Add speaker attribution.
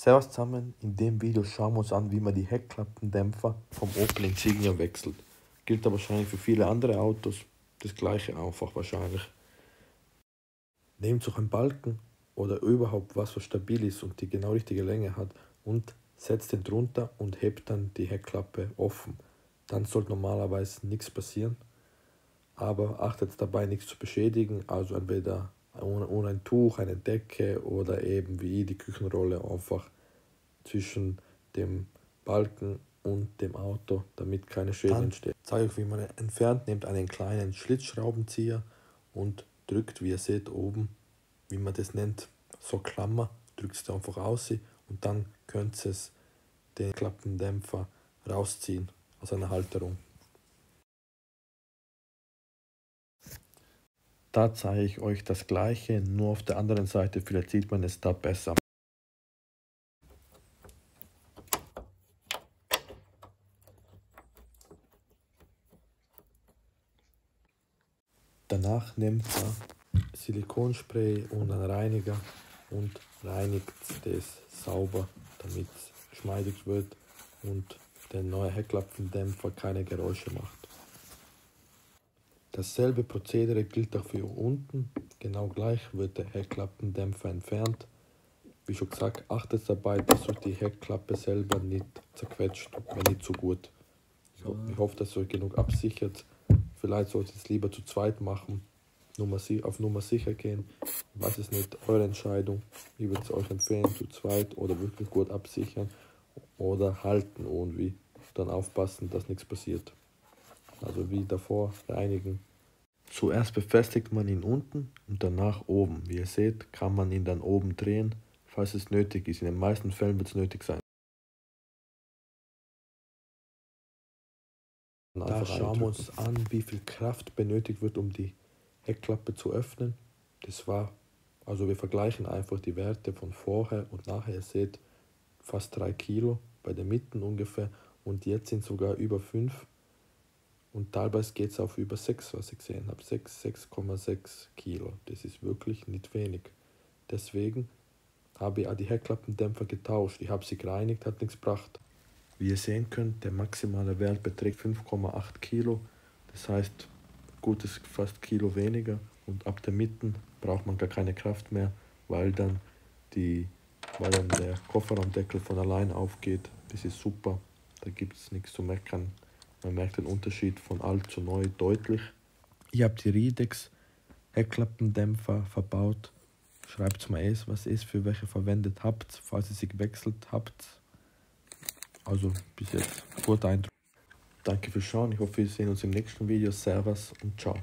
Speaker 1: Servus zusammen, in dem Video schauen wir uns an, wie man die Heckklappendämpfer vom Opel Insignia wechselt. Gilt aber wahrscheinlich für viele andere Autos, das gleiche einfach wahrscheinlich. Nehmt euch einen Balken oder überhaupt was stabil ist und die genau richtige Länge hat und setzt den drunter und hebt dann die Heckklappe offen. Dann sollte normalerweise nichts passieren, aber achtet dabei nichts zu beschädigen, also entweder ohne ein Tuch, eine Decke oder eben wie die Küchenrolle einfach zwischen dem Balken und dem Auto, damit keine Schäden entstehen. Ich zeige euch, wie man entfernt. Nehmt einen kleinen Schlitzschraubenzieher und drückt, wie ihr seht oben, wie man das nennt, so Klammer, drückt es einfach aus und dann könnt ihr den Klappendämpfer rausziehen aus einer Halterung. Da zeige ich euch das gleiche, nur auf der anderen Seite, vielleicht sieht man es da besser. Danach nehmt ihr Silikonspray und einen Reiniger und reinigt das sauber, damit es geschmeidig wird und der neue Heckklappendämpfer keine Geräusche macht. Dasselbe Prozedere gilt auch für unten, genau gleich wird der Heckklappendämpfer entfernt. Wie schon gesagt, achtet dabei, dass euch die Heckklappe selber nicht zerquetscht, wäre nicht so gut. Ich hoffe, dass ihr euch genug absichert. Vielleicht solltet ihr es lieber zu zweit machen, auf Nummer sicher gehen. Ich weiß es nicht, eure Entscheidung. Ich würde es euch empfehlen, zu zweit oder wirklich gut absichern oder halten irgendwie. Dann aufpassen, dass nichts passiert. Also wie davor, reinigen. Zuerst befestigt man ihn unten und danach oben. Wie ihr seht, kann man ihn dann oben drehen, falls es nötig ist. In den meisten Fällen wird es nötig sein. Da schauen wir uns an, wie viel Kraft benötigt wird, um die Heckklappe zu öffnen. Also wir vergleichen einfach die Werte von vorher und nachher. Ihr seht fast 3 Kilo bei der Mitte ungefähr und jetzt sind sogar über 5 und teilweise geht es auf über 6, was ich gesehen habe. 6,6 Kilo. Das ist wirklich nicht wenig. Deswegen habe ich auch die Heckklappendämpfer getauscht. Ich habe sie gereinigt, hat nichts gebracht. Wie ihr sehen könnt, der maximale Wert beträgt 5,8 Kilo. Das heißt, gutes fast Kilo weniger. Und ab der Mitte braucht man gar keine Kraft mehr, weil dann der Kofferraumdeckel von allein aufgeht. Das ist super, da gibt es nichts zu meckern. Man merkt den Unterschied von alt zu neu deutlich. Ich habe die Ridex Heckklappendämpfer verbaut. Schreibt mal was ihr für welche verwendet habt, falls ihr sie gewechselt habt. Also bis jetzt guter Eindruck. Danke fürs Schauen, ich hoffe wir sehen uns im nächsten Video. Servus und ciao.